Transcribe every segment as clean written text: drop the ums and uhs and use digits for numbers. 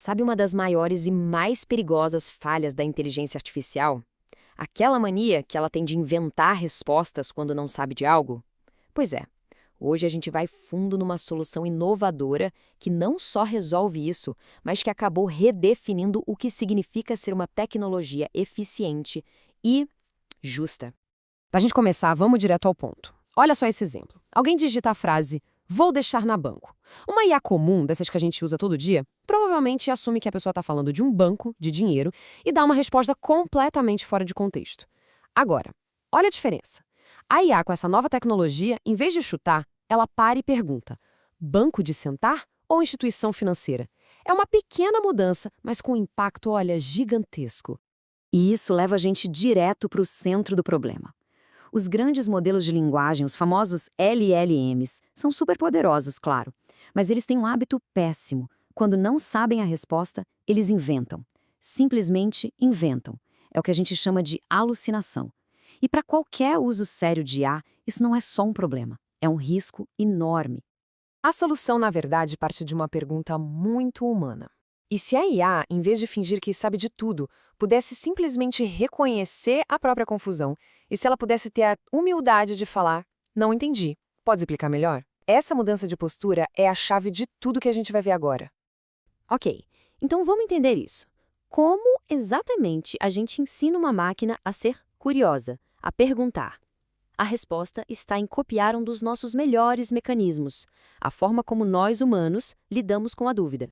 Sabe uma das maiores e mais perigosas falhas da inteligência artificial? Aquela mania que ela tem de inventar respostas quando não sabe de algo? Pois é, hoje a gente vai fundo numa solução inovadora que não só resolve isso, mas que acabou redefinindo o que significa ser uma tecnologia eficiente e justa. Para a gente começar, vamos direto ao ponto. Olha só esse exemplo. Alguém digita a frase, vou deixar na banco. Uma IA comum, dessas que a gente usa todo dia, provavelmente assume que a pessoa está falando de um banco, de dinheiro, e dá uma resposta completamente fora de contexto. Agora, olha a diferença. A IA, com essa nova tecnologia, em vez de chutar, ela para e pergunta: banco de sentar ou instituição financeira? É uma pequena mudança, mas com um impacto, olha, gigantesco. E isso leva a gente direto para o centro do problema. Os grandes modelos de linguagem, os famosos LLMs, são superpoderosos, claro, mas eles têm um hábito péssimo. Quando não sabem a resposta, eles inventam. Simplesmente inventam. É o que a gente chama de alucinação. E para qualquer uso sério de IA, isso não é só um problema, é um risco enorme. A solução, na verdade, parte de uma pergunta muito humana. E se a IA, em vez de fingir que sabe de tudo, pudesse simplesmente reconhecer a própria confusão, e se ela pudesse ter a humildade de falar, não entendi, pode explicar melhor? Essa mudança de postura é a chave de tudo que a gente vai ver agora. Ok, então vamos entender isso. Como exatamente a gente ensina uma máquina a ser curiosa, a perguntar? A resposta está em copiar um dos nossos melhores mecanismos, a forma como nós, humanos, lidamos com a dúvida.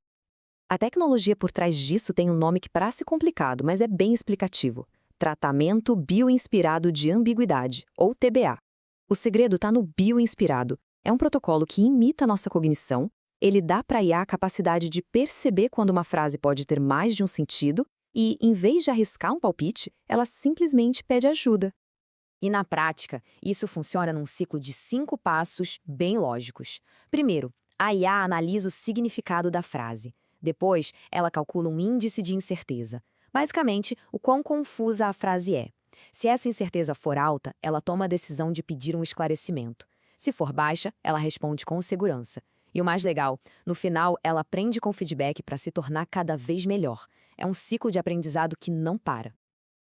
A tecnologia por trás disso tem um nome que parece complicado, mas é bem explicativo. Tratamento Bioinspirado de Ambiguidade, ou TBA. O segredo está no bioinspirado. É um protocolo que imita a nossa cognição, ele dá para a IA a capacidade de perceber quando uma frase pode ter mais de um sentido e, em vez de arriscar um palpite, ela simplesmente pede ajuda. E na prática, isso funciona num ciclo de 5 passos bem lógicos. Primeiro, a IA analisa o significado da frase. Depois, ela calcula um índice de incerteza. Basicamente, o quão confusa a frase é. Se essa incerteza for alta, ela toma a decisão de pedir um esclarecimento. Se for baixa, ela responde com segurança. E o mais legal, no final, ela aprende com feedback para se tornar cada vez melhor. É um ciclo de aprendizado que não para.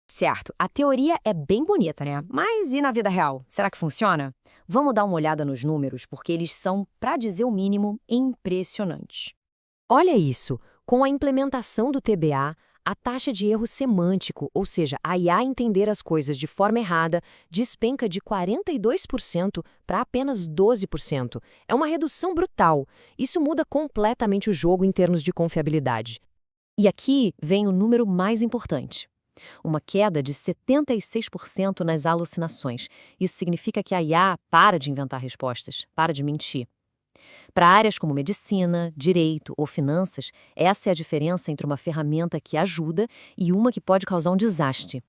Certo, a teoria é bem bonita, né? Mas e na vida real? Será que funciona? Vamos dar uma olhada nos números, porque eles são, para dizer o mínimo, impressionantes. Olha isso, com a implementação do TBA, a taxa de erro semântico, ou seja, a IA entender as coisas de forma errada, despenca de 42% para apenas 12%. É uma redução brutal. Isso muda completamente o jogo em termos de confiabilidade. E aqui vem o número mais importante. Uma queda de 76% nas alucinações. Isso significa que a IA para de inventar respostas, para de mentir. Para áreas como medicina, direito ou finanças, essa é a diferença entre uma ferramenta que ajuda e uma que pode causar um desastre.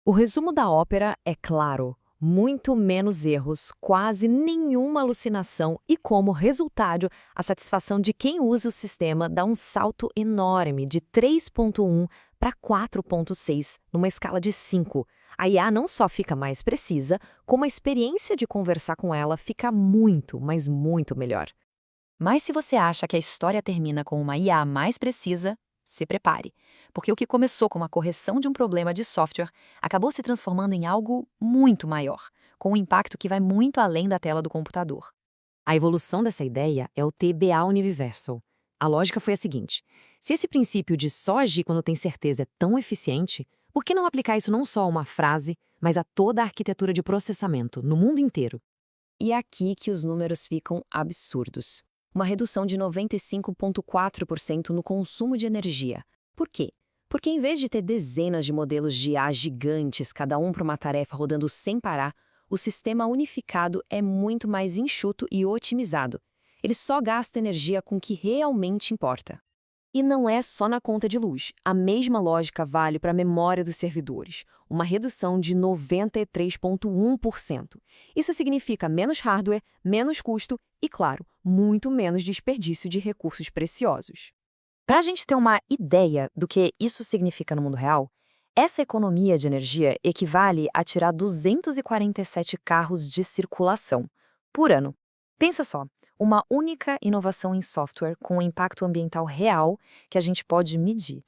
O resumo da ópera é claro: muito menos erros, quase nenhuma alucinação e, como resultado, a satisfação de quem usa o sistema dá um salto enorme de 3,1 para 4,6, numa escala de 5. A IA não só fica mais precisa, como a experiência de conversar com ela fica muito, mas muito melhor. Mas se você acha que a história termina com uma IA mais precisa, se prepare, porque o que começou com uma correção de um problema de software acabou se transformando em algo muito maior, com um impacto que vai muito além da tela do computador. A evolução dessa ideia é o TBA Universal. A lógica foi a seguinte: se esse princípio de só agir quando tem certeza é tão eficiente, por que não aplicar isso não só a uma frase, mas a toda a arquitetura de processamento, no mundo inteiro? E é aqui que os números ficam absurdos. Uma redução de 95,4% no consumo de energia. Por quê? Porque em vez de ter dezenas de modelos de IA gigantes, cada um para uma tarefa rodando sem parar, o sistema unificado é muito mais enxuto e otimizado. Ele só gasta energia com o que realmente importa. E não é só na conta de luz. A mesma lógica vale para a memória dos servidores, uma redução de 93,1%. Isso significa menos hardware, menos custo e, claro, muito menos desperdício de recursos preciosos. Para a gente ter uma ideia do que isso significa no mundo real, essa economia de energia equivale a tirar 247 carros de circulação por ano. Pensa só, uma única inovação em software com um impacto ambiental real que a gente pode medir.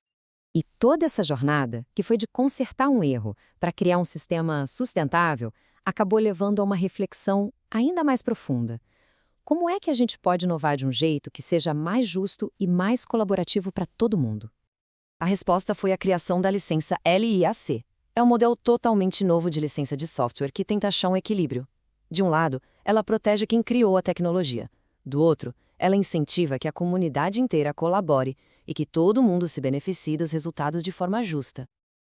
E toda essa jornada, que foi de consertar um erro para criar um sistema sustentável, acabou levando a uma reflexão ainda mais profunda. Como é que a gente pode inovar de um jeito que seja mais justo e mais colaborativo para todo mundo? A resposta foi a criação da licença LIAC. É um modelo totalmente novo de licença de software que tenta achar um equilíbrio. De um lado, ela protege quem criou a tecnologia. Do outro, ela incentiva que a comunidade inteira colabore e que todo mundo se beneficie dos resultados de forma justa.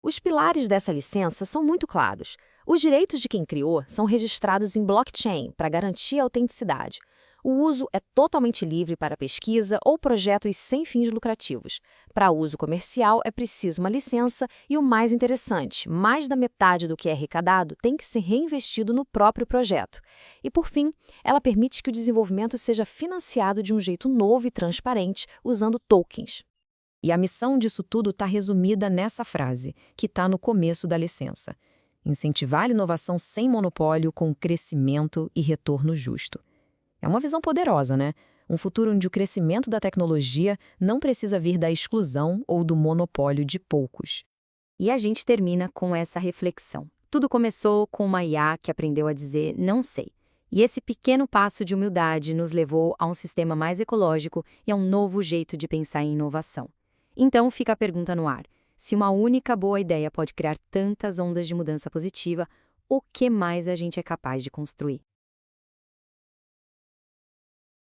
Os pilares dessa licença são muito claros. Os direitos de quem criou são registrados em blockchain para garantir a autenticidade. O uso é totalmente livre para pesquisa ou projetos sem fins lucrativos. Para uso comercial, é preciso uma licença e, o mais interessante, mais da metade do que é arrecadado tem que ser reinvestido no próprio projeto. E, por fim, ela permite que o desenvolvimento seja financiado de um jeito novo e transparente, usando tokens. E a missão disso tudo está resumida nessa frase, que está no começo da licença: incentivar a inovação sem monopólio com crescimento e retorno justo. É uma visão poderosa, né? Um futuro onde o crescimento da tecnologia não precisa vir da exclusão ou do monopólio de poucos. E a gente termina com essa reflexão. Tudo começou com uma IA que aprendeu a dizer não sei. E esse pequeno passo de humildade nos levou a um sistema mais ecológico e a um novo jeito de pensar em inovação. Então fica a pergunta no ar: se uma única boa ideia pode criar tantas ondas de mudança positiva, o que mais a gente é capaz de construir?